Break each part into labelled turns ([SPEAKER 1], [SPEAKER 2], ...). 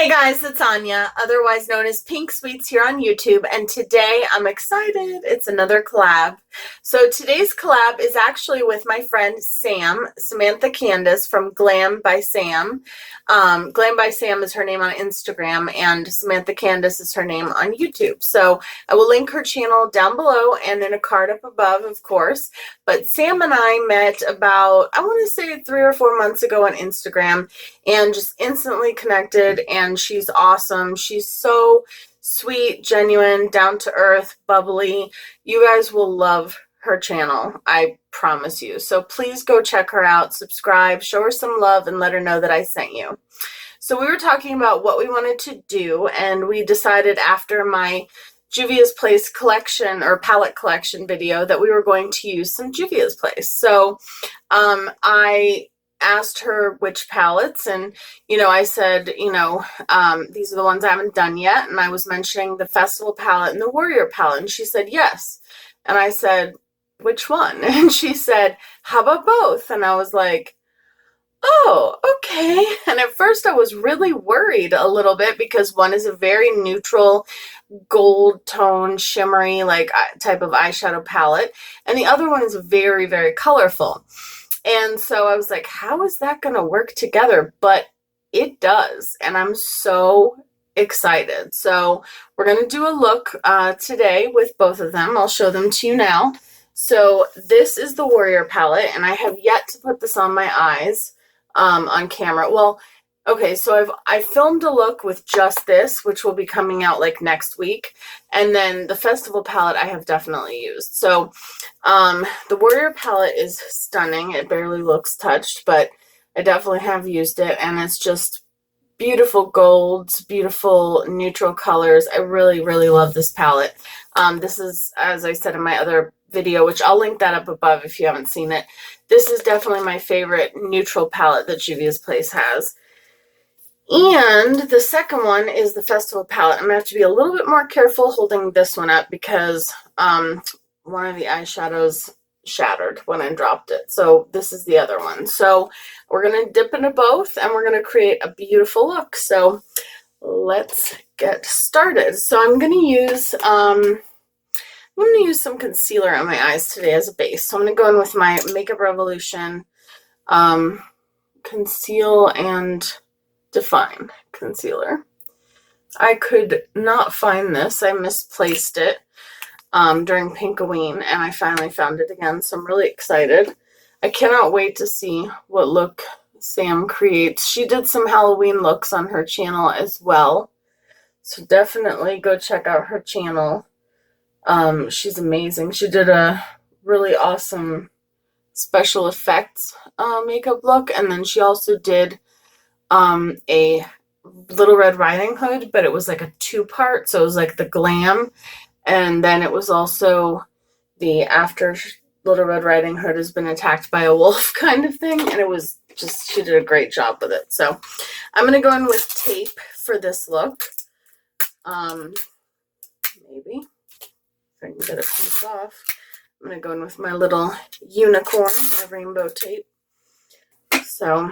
[SPEAKER 1] Hey guys, it's Anya, otherwise known as Pink Sweets here on YouTube, and today I'm excited. It's another collab. So today's collab is actually with my friend Sam, Samantha Candice from Glam by Sam. Glam by Sam is her name on Instagram, and Samantha Candice is her name on YouTube. So I will link her channel down below and in a card up above, of course. But Sam and I met about, I want to say 3 or 4 months ago on Instagram, and just instantly connected, and she's awesome. She's so sweet, genuine, down to earth, bubbly. You guys will love her channel, I promise you. So please go check her out, subscribe, show her some love, and let her know that I sent you. So we were talking about what we wanted to do, and we decided after my Juvia's Place collection or palette collection video that we were going to use some Juvia's Place. So I asked her which palettes, and I said, these are the ones I haven't done yet, and I was mentioning the Festival palette and the Warrior palette, and she said yes. And I said, which one? And she said, how about both? And I was like, oh, okay. And at first I was really worried a little bit because one is a very neutral gold tone, shimmery type of eyeshadow palette, and the other one is very, very colorful. And so I was like, how is that going to work together? But it does, and I'm so excited. So we're going to do a look today with both of them. I'll show them to you now. So this is the Warrior palette, and I have yet to put this on my eyes on camera. Well, okay, so I filmed a look with just this, which will be coming out like next week. And then the Festival palette I have definitely used. So the Warrior palette is stunning. It barely looks touched, but I definitely have used it. And it's just beautiful golds, beautiful neutral colors. I really, really love this palette. This is, as I said in my other video, which I'll link that up above if you haven't seen it. This is definitely my favorite neutral palette that Juvia's Place has. And the second one is the Festival palette. I'm going to have to be a little bit more careful holding this one up because one of the eyeshadows shattered when I dropped it. So this is the other one. So we're going to dip into both, and we're going to create a beautiful look. So let's get started. So I'm going to use some concealer on my eyes today as a base. So I'm going to go in with my Makeup Revolution Conceal and Define concealer. I could not find this. I misplaced it during Pinkoween, and I finally found it again, so I'm really excited. I cannot wait to see what look Sam creates. She did some Halloween looks on her channel as well, so definitely go check out her channel. She's amazing. She did a really awesome special effects makeup look, and then she also did a Little Red Riding Hood, but it was like a 2-part, so it was like the glam, and then it was also the after Little Red Riding Hood has been attacked by a wolf kind of thing, and it was just, she did a great job with it. So I'm going to go in with tape for this look. Maybe if I can get it pieced off. I'm going to go in with my little unicorn, my rainbow tape. So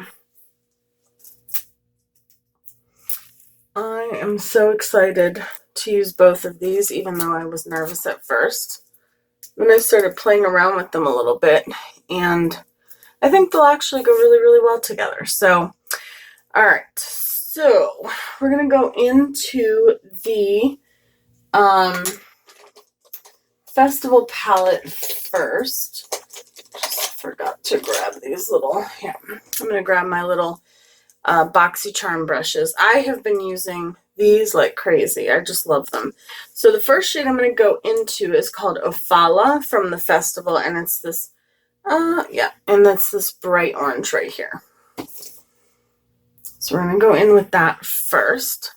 [SPEAKER 1] I am so excited to use both of these, even though I was nervous at first. Then I started playing around with them a little bit, and I think they'll actually go really, really well together. So, all right. So we're going to go into the Festival palette first. Just forgot to grab these little, yeah, I'm going to grab my little BoxyCharm brushes. I have been using these like crazy. I just love them. So the first shade I'm going to go into is called Ofala from the Festival, and it's this, and that's this bright orange right here. So we're going to go in with that first.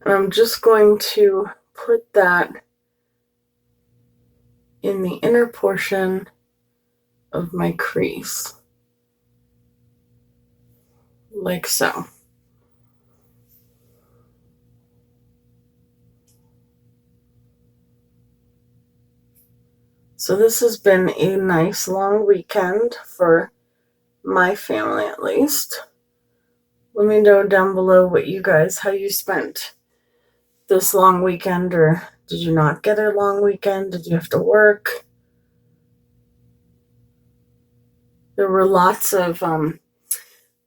[SPEAKER 1] And I'm just going to put that in the inner portion of my crease. Like so. So this has been a nice long weekend for my family, at least. Let me know down below how you spent this long weekend, or did you not get a long weekend? Did you have to work? There were lots of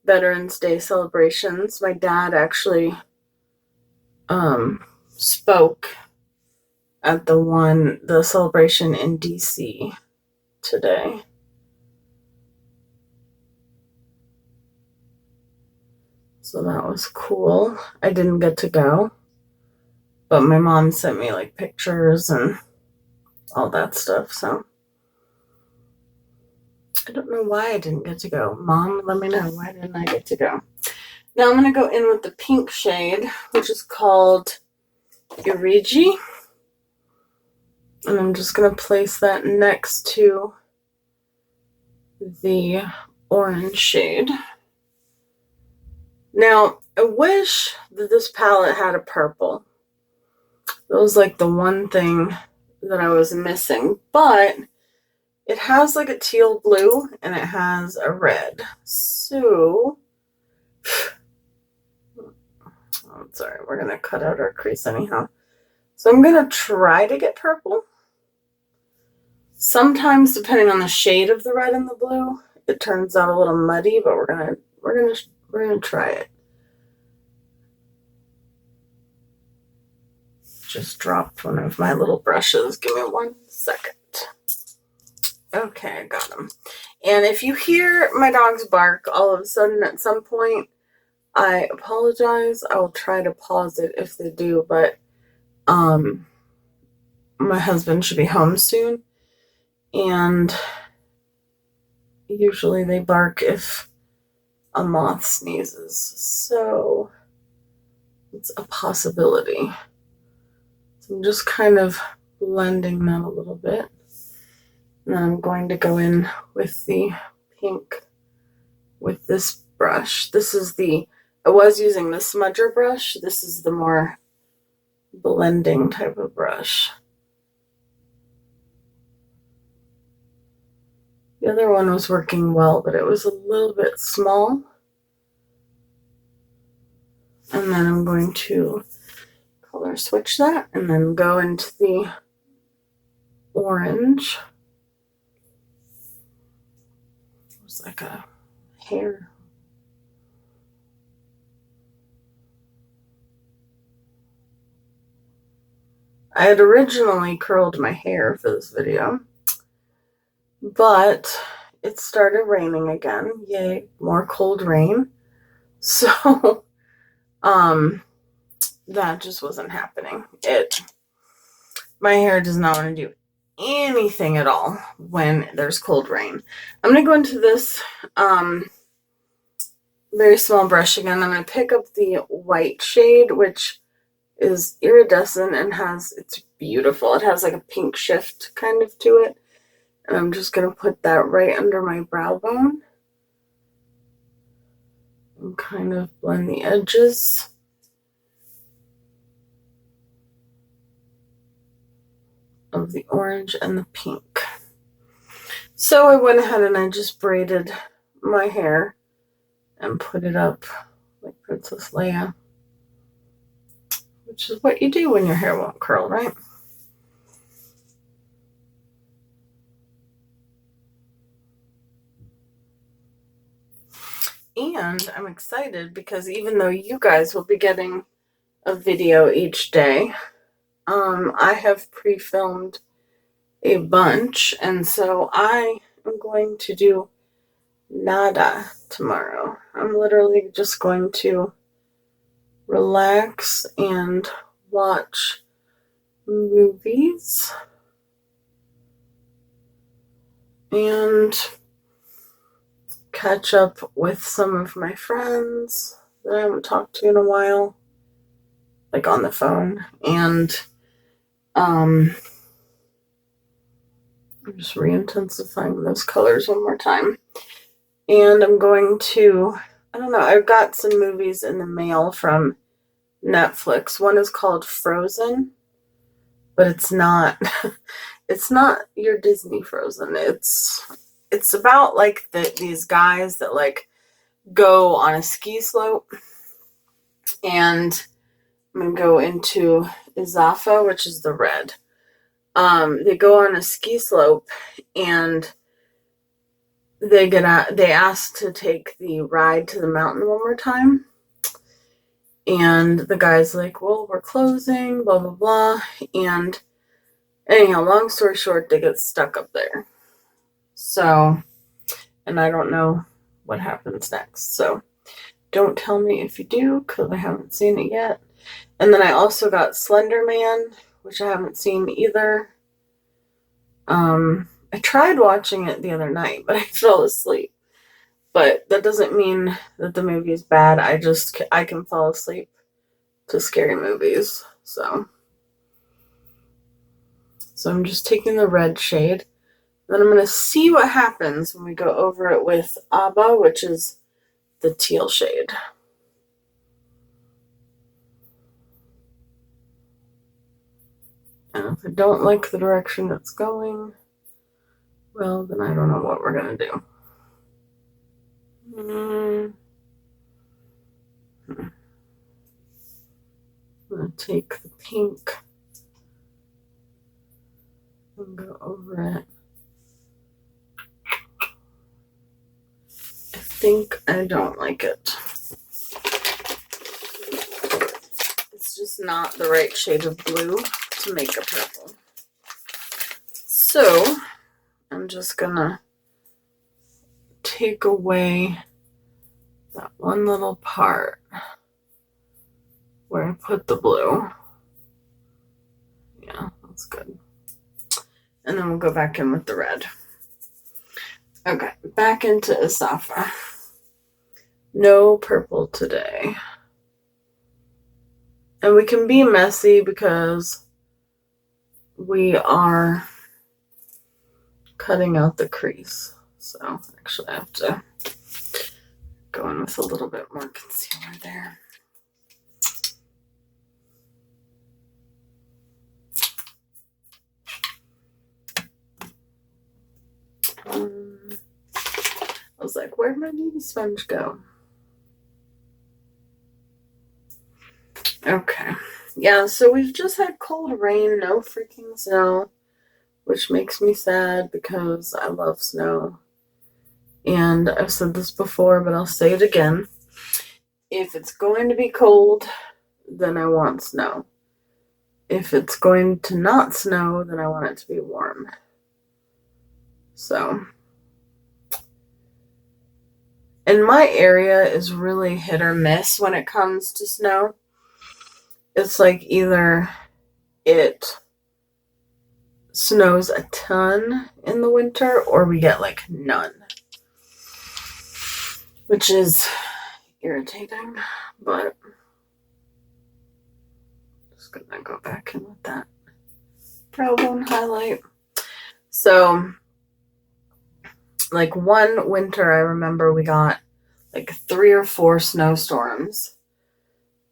[SPEAKER 1] Veterans Day celebrations. My dad actually spoke at the celebration in DC today. So that was cool. I didn't get to go, but my mom sent me like pictures and all that stuff. So I don't know why I didn't get to go. Mom, let me know, why didn't I get to go? Now I'm going to go in with the pink shade, which is called Irigi. And I'm just going to place that next to the orange shade. Now, I wish that this palette had a purple. That was like the one thing that I was missing. But it has like a teal blue and it has a red. So, oh, sorry, we're going to cut out our crease anyhow. So I'm going to try to get purple. Sometimes, depending on the shade of the red and the blue, it turns out a little muddy, but we're gonna try it. Just dropped one of my little brushes. Give me 1 second. Okay, I got them. And if you hear my dogs bark all of a sudden at some point, I apologize. I will try to pause it if they do, but my husband should be home soon, and usually they bark if a moth sneezes, so it's a possibility. So I'm just kind of blending that a little bit. And then I'm going to go in with the pink with this brush. I was using the smudger brush. This is the more blending type of brush. The other one was working well, but it was a little bit small. And then I'm going to color switch that and then go into the orange. It was like a hair. I had originally curled my hair for this video, but it started raining again. Yay, more cold rain. So, that just wasn't happening. My hair does not want to do anything at all when there's cold rain. I'm going to go into this very small brush again. I'm going to pick up the white shade, which is iridescent and it's beautiful. It has like a pink shift kind of to it. And I'm just going to put that right under my brow bone and kind of blend the edges. Of the orange and the pink. So I went ahead and I just braided my hair and put it up like Princess Leia, which is what you do when your hair won't curl, right? And I'm excited because even though you guys will be getting a video each day, I have pre-filmed a bunch, and so I am going to do nada tomorrow. I'm literally just going to relax and watch movies and catch up with some of my friends that I haven't talked to in a while, like on the phone, and I'm just re-intensifying those colors one more time. And I'm going to, I don't know, I've got some movies in the mail from Netflix. One is called Frozen, but it's not it's not your Disney Frozen. It's about like these guys that like go on a ski slope, and I'm going to go into Isafa, which is the red. They go on a ski slope, and they ask to take the ride to the mountain one more time. And the guy's like, well, we're closing, blah, blah, blah. And anyhow, long story short, they get stuck up there. So, and I don't know what happens next. So don't tell me if you do, because I haven't seen it yet. And then I also got Slender Man, which I haven't seen either. I tried watching it the other night, but I fell asleep. But that doesn't mean that the movie is bad. I can fall asleep to scary movies. So I'm just taking the red shade. Then I'm going to see what happens when we go over it with Abba, which is the teal shade. And if I don't like the direction it's going, well, then I don't know what we're going to do. I'm going to take the pink and go over it. I think I don't like it. It's just not the right shade of blue to make a purple. So I'm just going to take away that one little part where I put the blue. Yeah, that's good. And then we'll go back in with the red. Okay, back into Isafa. No purple today. And we can be messy because we are cutting out the crease. So actually I have to go in with a little bit more concealer there. I was like, where'd my BB sponge go? Okay. Yeah, so we've just had cold rain, no freaking snow, which makes me sad because I love snow. And I've said this before, but I'll say it again. If it's going to be cold, then I want snow. If it's going to not snow, then I want it to be warm. So, and my area is really hit or miss when it comes to snow. It's like either it snows a ton in the winter or we get like none, which is irritating, but I'm just gonna go back in with that brown highlight. So like one winter I remember we got like 3 or 4 snowstorms,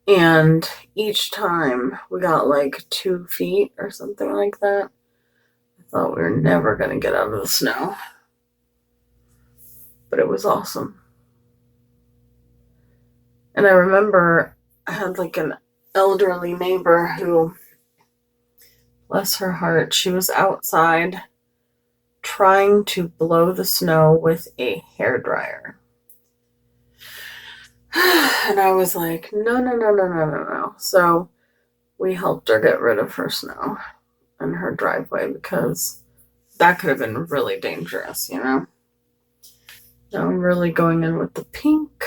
[SPEAKER 1] and each time we got like 2 feet or something like that. I thought we were never gonna get out of the snow, but it was awesome. And I remember I had like an elderly neighbor who, bless her heart, she was outside trying to blow the snow with a hairdryer. And I was like, no. So we helped her get rid of her snow in her driveway because that could have been really dangerous, you know? Now I'm really going in with the pink.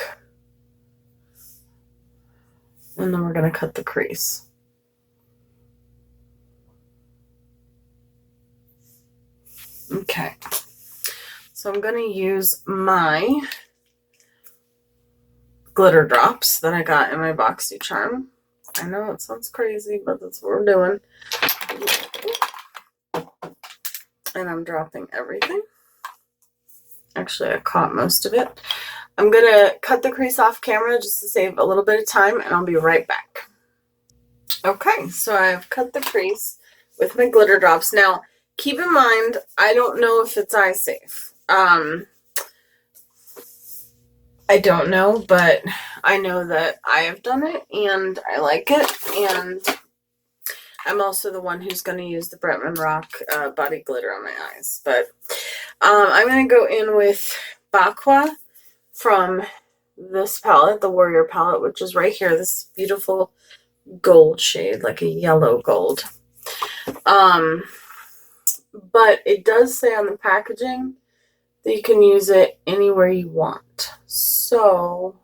[SPEAKER 1] And then we're going to cut the crease. Okay. So I'm going to use my glitter drops that I got in my BoxyCharm. I know it sounds crazy, but that's what we're doing. And I'm dropping everything. Actually, I caught most of it. I'm going to cut the crease off camera just to save a little bit of time, and I'll be right back. Okay, so I've cut the crease with my glitter drops. Now, keep in mind, I don't know if it's eye safe. I don't know, but I know that I have done it and I like it. And I'm also the one who's going to use the Bretman Rock body glitter on my eyes. But I'm going to go in with Bakwa from this palette, the Warrior palette, which is right here. This beautiful gold shade, like a yellow gold. But it does say on the packaging that you can use it anywhere you want. So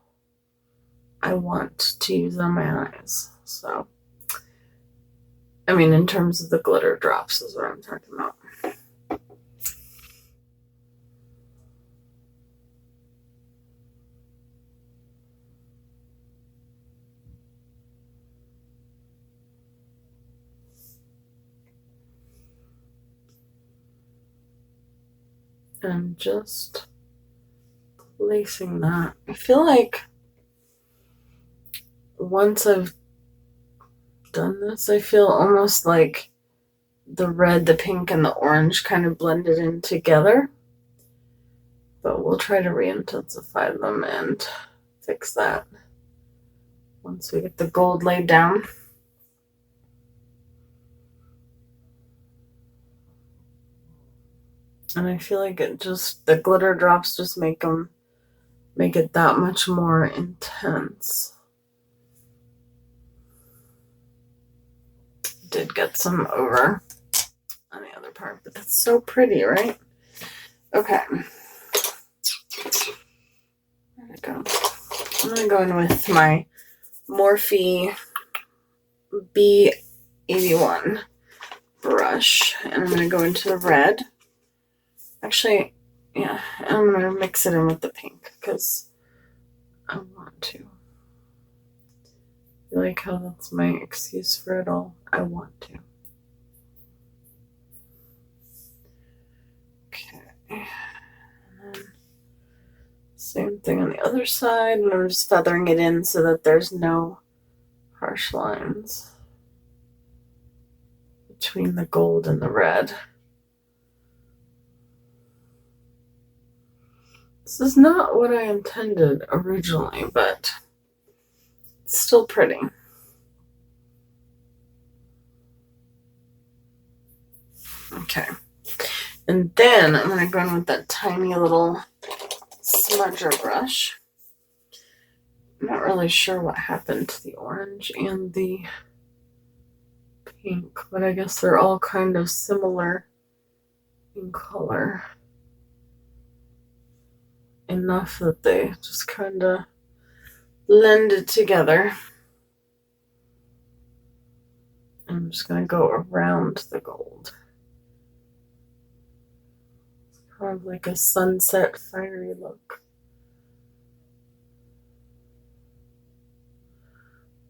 [SPEAKER 1] I want to use it on my eyes. So, I mean, in terms of the glitter drops is what I'm talking about. And just placing that. I feel like once I've done this, I feel almost like the red, the pink, and the orange kind of blended in together. But we'll try to re-intensify them and fix that once we get the gold laid down. And I feel like it just, the glitter drops just make it that much more intense. Did get some over on the other part, but that's so pretty, right? Okay. There we go. I'm going to go in with my Morphe B81 brush, and I'm going to go into the red. Actually, yeah, I'm going to mix it in with the pink because I want to. I like how that's my excuse for it all. I want to. Okay. And then same thing on the other side, and I'm just feathering it in so that there's no harsh lines between the gold and the red. This is not what I intended originally, but it's still pretty. Okay. And then I'm going to go in with that tiny little smudger brush. I'm not really sure what happened to the orange and the pink, but I guess they're all kind of similar in color. Enough that they just kind of blended together. I'm just going to go around the gold. It's kind of like a sunset fiery look.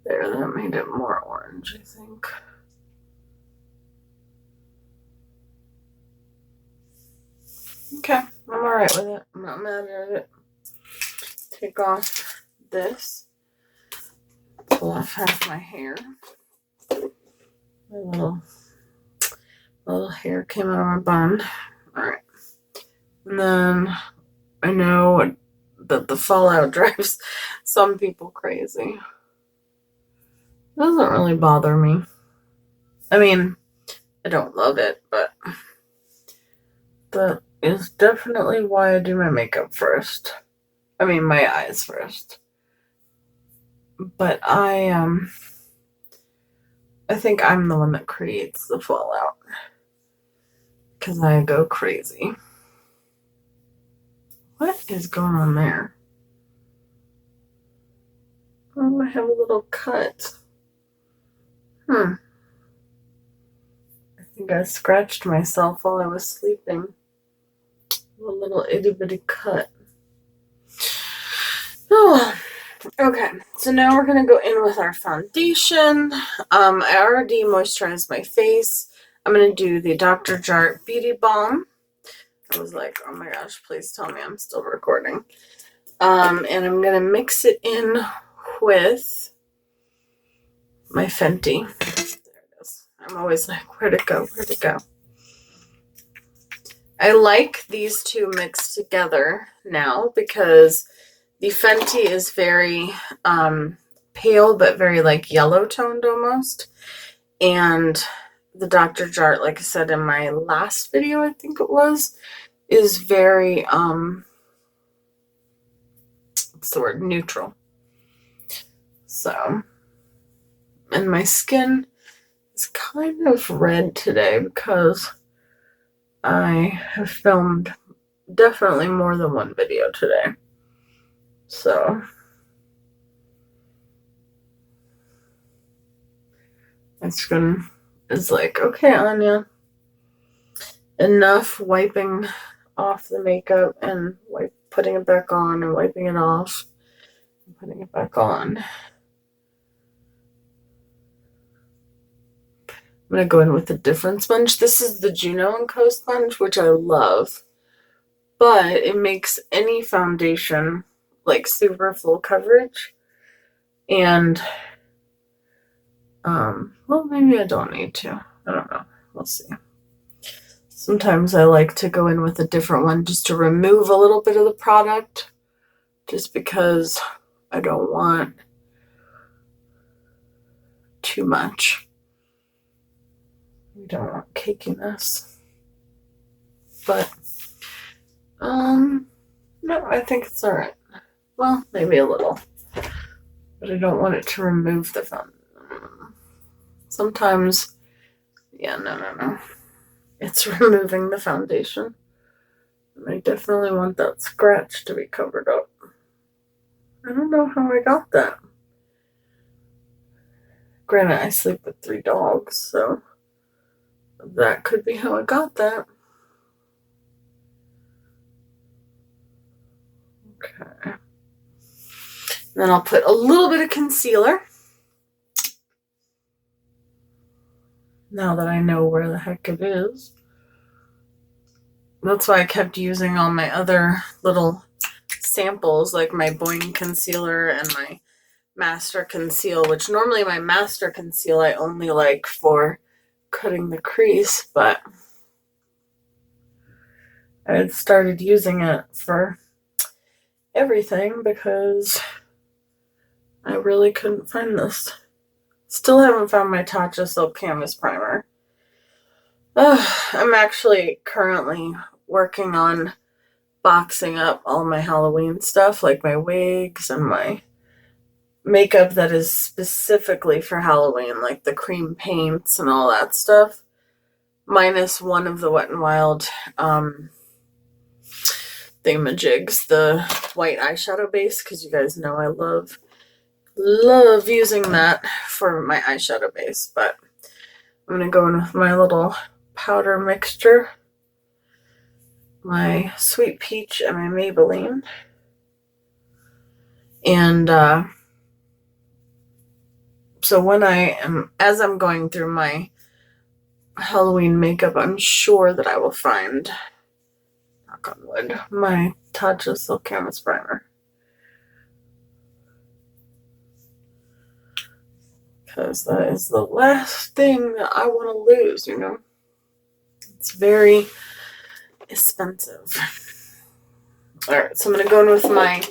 [SPEAKER 1] There, that made it more orange, I think. Okay, I'm alright with it. I'm not mad at it. Take off this. Pull off half my hair. My little hair came out of my bun. Alright. And then I know that the fallout drives some people crazy. It doesn't really bother me. I mean, I don't love it, but that is definitely why I do my makeup first. I mean, my eyes first. But I think I'm the one that creates the fallout because I go crazy. What is going on there? Oh, I have a little cut. I think I scratched myself while I was sleeping. A little itty bitty cut. Oh, okay. So now we're gonna go in with our foundation. I already moisturized my face. I'm gonna do the Dr. Jart Beauty Balm. I was like, oh my gosh, please tell me I'm still recording. And I'm gonna mix it in with my Fenty. There it is. I'm always like, where'd it go? Where'd it go? I like these two mixed together now because The Fenty is very pale, but very like yellow toned almost. And the Dr. Jart, like I said in my last video, I think it was, is very, what's the word, neutral. So, and my skin is kind of red today because I have filmed definitely more than one video today. So, my skin is like, okay, Anya, enough wiping off the makeup and putting it back on and wiping it off and putting it back on. I'm going to go in with a different sponge. This is the Juno & Co. sponge, which I love. But it makes any foundation like super full coverage. And, well, maybe I don't need to. I don't know. We'll see. Sometimes I like to go in with a different one just to remove a little bit of the product. Just because I don't want too much. We don't want cakiness. But, no, I think it's alright. Well, maybe a little. But I don't want it to remove the foundation. Sometimes, yeah, no. It's removing the foundation. And I definitely want that scratch to be covered up. I don't know how I got that. Granted, I sleep with 3 dogs, so that could be how I got that. Okay. Then I'll put a little bit of concealer. Now that I know where the heck it is. That's why I kept using all my other little samples, like my Boing Concealer and my Master Conceal, which normally my Master Conceal I only like for cutting the crease, but I had started using it for everything because I really couldn't find this. Still haven't found my Tatcha Silk Canvas Primer. I'm actually currently working on boxing up all my Halloween stuff, like my wigs and my makeup that is specifically for Halloween, like the cream paints and all that stuff, minus one of the Wet n Wild thingamajigs, the white eyeshadow base, because you guys know I love using that for my eyeshadow base. But I'm going to go in with my little powder mixture, my Sweet Peach and my Maybelline. And so as I'm going through my Halloween makeup, I'm sure that I will find, knock on wood, my Tatcha Silk Canvas Primer. Because that is the last thing that I want to lose, you know. It's very expensive. Alright, so I'm going to go in with my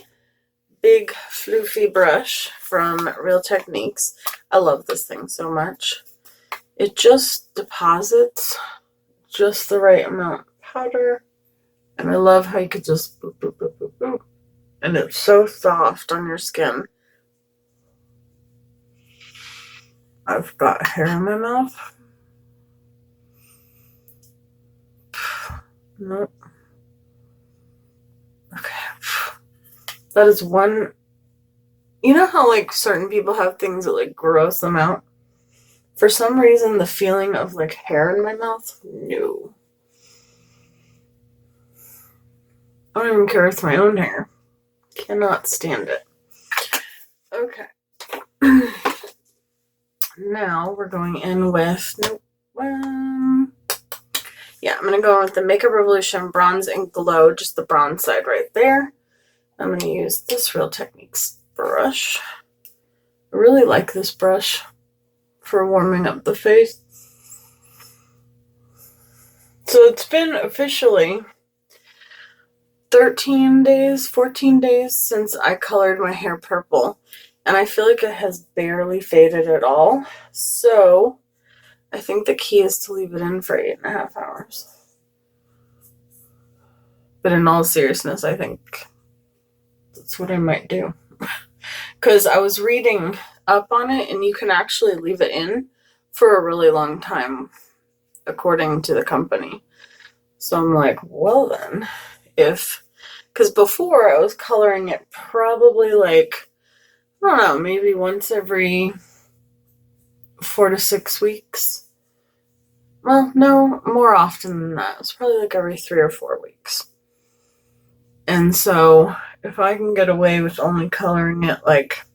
[SPEAKER 1] big floofy brush from Real Techniques. I love this thing so much. It just deposits just the right amount of powder. And I love how you could just boop, boop, boop, boop, boop. And it's so soft on your skin. I've got hair in my mouth. Nope. Okay. That is one. You know how like certain people have things that like gross them out? For some reason, the feeling of like hair in my mouth, no. I don't even care if it's my own hair. Cannot stand it. Okay. Now we're going in with, yeah, I'm going to go in with the Makeup Revolution Bronze and Glow, just the bronze side right there. I'm going to use this Real Techniques brush. I really like this brush for warming up the face. So it's been officially 13 days, 14 days since I colored my hair purple. And I feel like it has barely faded at all. So I think the key is to leave it in for 8.5 hours. But in all seriousness, I think that's what I might do. Because I was reading up on it, and you can actually leave it in for a really long time, according to the company. So I'm like, well then, because before I was coloring it probably like, I don't know, maybe once every 4 to 6 weeks. Well, no, more often than that. It's probably like every 3 or 4 weeks. And so if I can get away with only coloring it like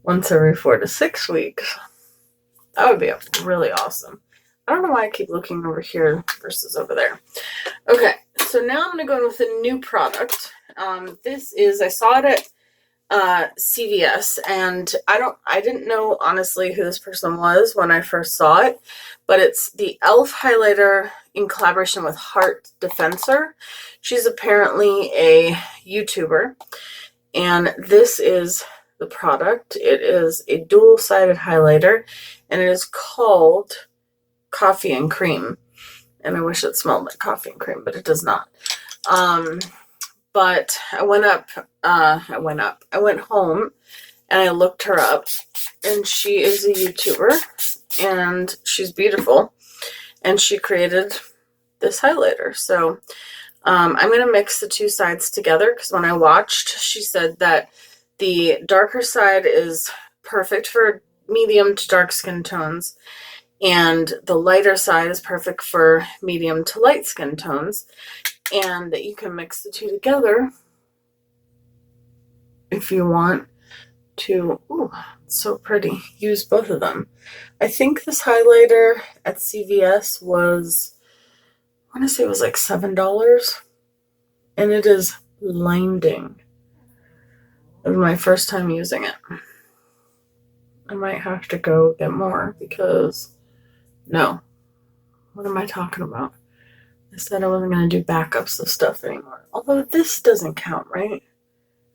[SPEAKER 1] once every 4 to 6 weeks, that would be really awesome. I don't know why I keep looking over here versus over there. Okay, so now I'm going to go in with a new product. I saw it at CVS, and I didn't know honestly who this person was when I first saw it, but it's the e.l.f. highlighter in collaboration with Heart Defensor. She's apparently a YouTuber, and this is the product. It is a dual-sided highlighter, and it is called Coffee and Cream. And I wish it smelled like coffee and cream, but it does not. But I went home and I looked her up, and she is a YouTuber, and she's beautiful, and she created this highlighter. So I'm going to mix the two sides together, because when I watched, she said that the darker side is perfect for medium to dark skin tones, and the lighter side is perfect for medium to light skin tones, and that you can mix the two together if you want to. Ooh, it's so pretty. Use both of them. I think this highlighter at CVS was, I want to say it was like $7, and it is blinding. It was my first time using it. I might have to go get more, because no. What am I talking about? I said I wasn't going to do backups of stuff anymore. Although this doesn't count, right?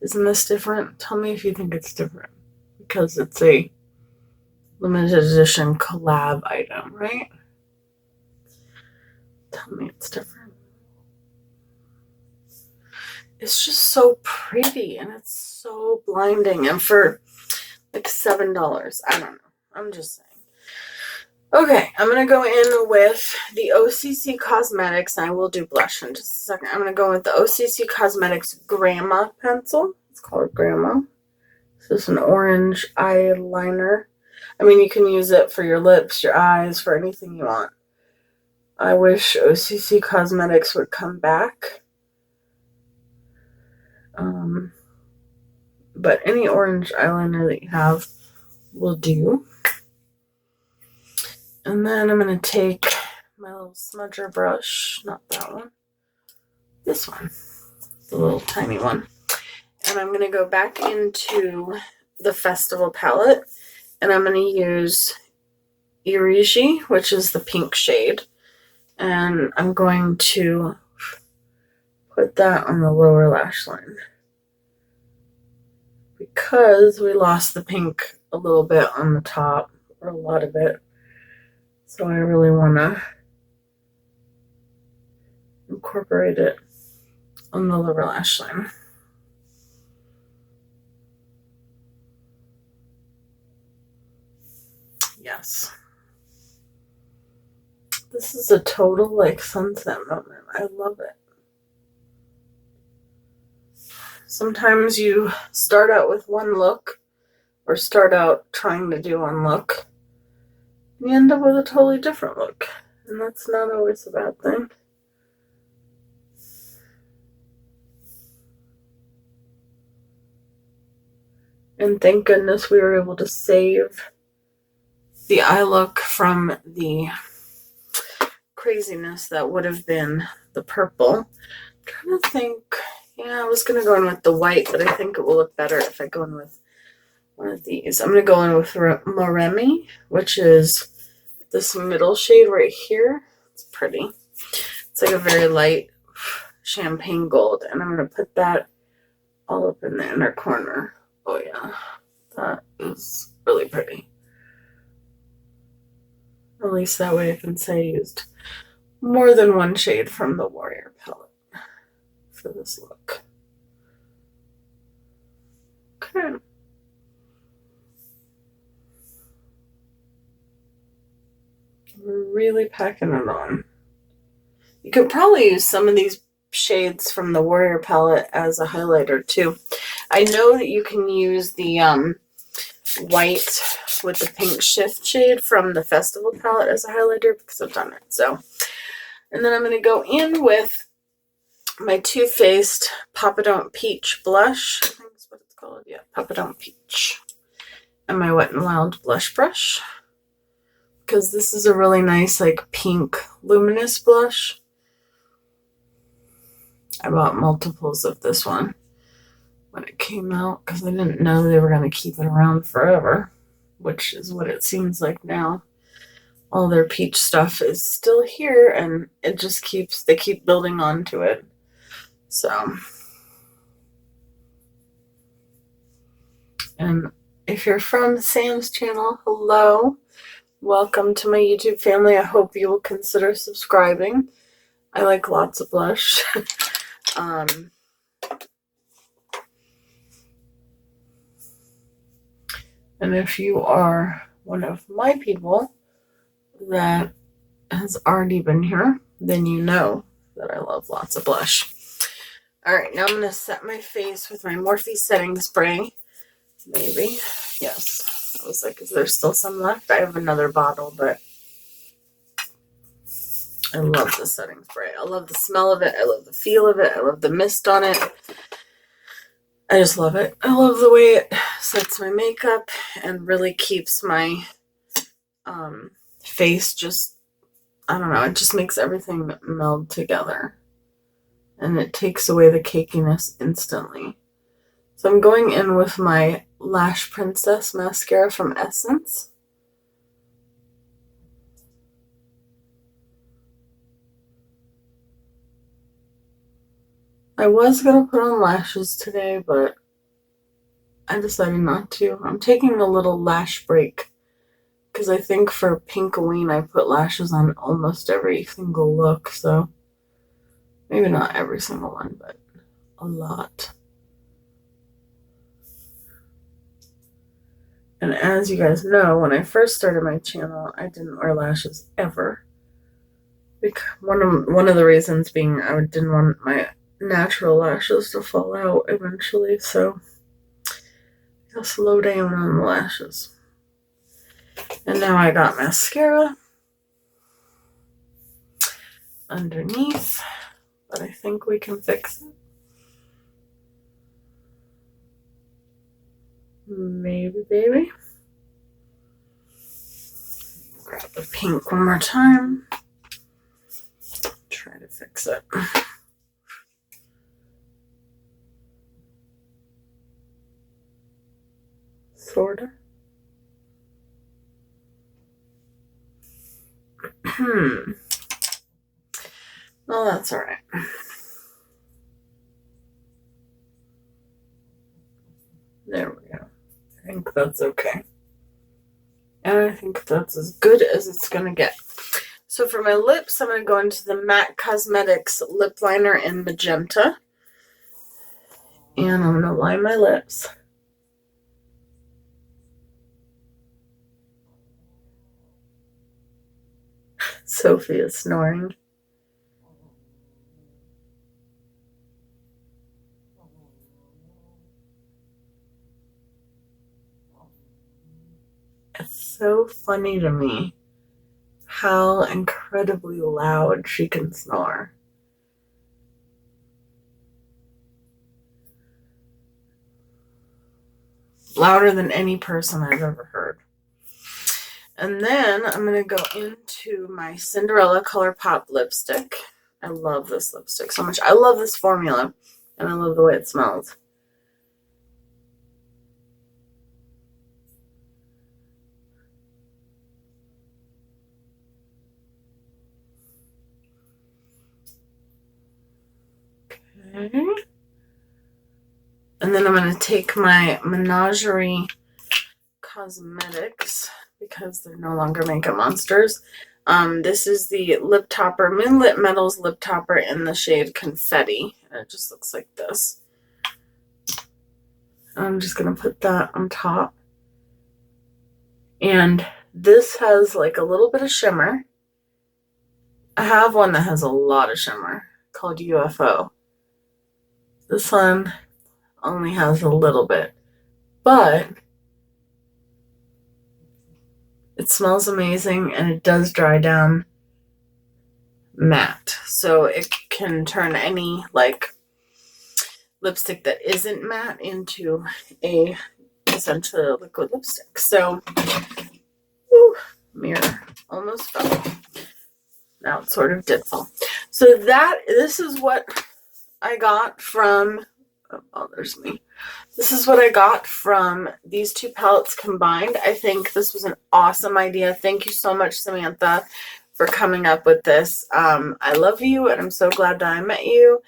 [SPEAKER 1] Isn't this different? Tell me if you think it's different. Because it's a limited edition collab item, right? Tell me it's different. It's just so pretty, and it's so blinding. And for like $7, I don't know. I'm just saying. Okay, I'm going to go in with the OCC Cosmetics, and I will do blush in just a second. I'm going to go with the OCC Cosmetics Grandma pencil. It's called Grandma. This is an orange eyeliner. I mean, you can use it for your lips, your eyes, for anything you want. I wish OCC Cosmetics would come back. But any orange eyeliner that you have will do. And then I'm going to take my little smudger brush, not that one, this one, the little tiny one. And I'm going to go back into the Festival palette, and I'm going to use Iriji, which is the pink shade. And I'm going to put that on the lower lash line, because we lost the pink a little bit on the top, or a lot of it. So I really want to incorporate it on the lower lash line. Yes. This is a total like sunset moment. I love it. Sometimes you start out with one look, or start out trying to do one look, and you end up with a totally different look. And that's not always a bad thing. And thank goodness we were able to save the eye look from the craziness that would have been the purple. I'm trying to think. Yeah, I was going to go in with the white, but I think it will look better if I go in with one of these. I'm going to go in with Moremi, which is this middle shade right here. It's pretty. It's like a very light Champagne Gold. And I'm going to put that all up in the inner corner. Oh yeah, that is really pretty. At least that way I can say I used more than one shade from the Warrior palette for this look. Okay. We're really packing it on. You could probably use some of these shades from the Warrior palette as a highlighter too. I know that you can use the white with the pink shift shade from the Festival palette as a highlighter because I've done it. So, and then I'm going to go in with my Too Faced Papa Don't Peach blush. I think that's what it's called. Yeah, Papa Don't Peach. And my Wet n Wild blush brush. Because this is a really nice, like, pink luminous blush. I bought multiples of this one when it came out because I didn't know they were going to keep it around forever, which is what it seems like now. All their peach stuff is still here, and it just they keep building onto it. So, and if you're from Sam's channel, hello, welcome to my YouTube family. I hope you will consider subscribing. I like lots of blush. And if you are one of my people that has already been here, then you know that I love lots of blush. Alright, now I'm going to set my face with my Morphe setting spray. Maybe. Yes. I was like, is there still some left? I have another bottle, but I love the setting spray. I love the smell of it. I love the feel of it. I love the mist on it. I just love it. I love the way it sets my makeup and really keeps my face just, I don't know, it just makes everything meld together. And it takes away the cakiness instantly. So I'm going in with my Lash Princess mascara from Essence. I was going to put on lashes today, but I decided not to. I'm taking a little lash break because I think for Pinkoween I put lashes on almost every single look, so maybe not every single one, but a lot. And as you guys know, when I first started my channel, I didn't wear lashes ever. One of the reasons being I didn't want my natural lashes to fall out eventually, so I'll slow down on the lashes. And now I got mascara underneath, but I think we can fix it. Maybe, baby. Grab the pink one more time. Try to fix it. Sorta. Well, that's alright. There we go. I think that's okay. And I think that's as good as it's gonna get. So for my lips, I'm gonna go into the MAC Cosmetics lip liner in magenta. And I'm gonna line my lips. Sophie is snoring. It's so funny to me how incredibly loud she can snore. Louder than any person I've ever heard. And then I'm going to go into my Cinderella ColourPop lipstick. I love this lipstick so much. I love this formula, and I love the way it smells. Okay. And then I'm going to take my Menagerie Cosmetics, because they're no longer Makeup Monsters. This is the lip topper, Moonlit Metals lip topper in the shade Confetti. And it just looks like this. I'm just going to put that on top. And this has like a little bit of shimmer. I have one that has a lot of shimmer called UFO. This one only has a little bit, but it smells amazing and it does dry down matte. So it can turn any like lipstick that isn't matte into a essentially liquid lipstick. So, whew, mirror almost fell. Now it sort of did fall. So this is what I got from, oh, there's me. This is what I got from these two palettes combined. I think this was an awesome idea. Thank you so much, Samantha, for coming up with this. I love you, and I'm so glad that I met you.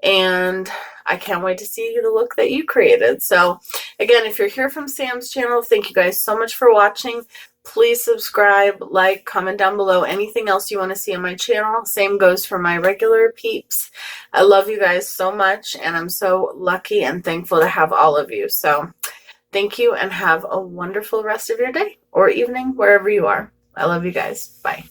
[SPEAKER 1] And I can't wait to see the look that you created. So, again, if you're here from Sam's channel, thank you guys so much for watching. Please subscribe, like, comment down below anything else you want to see on my channel. Same goes for my regular peeps. I love you guys so much, and I'm so lucky and thankful to have all of you. So thank you, and have a wonderful rest of your day or evening, wherever you are. I love you guys. Bye.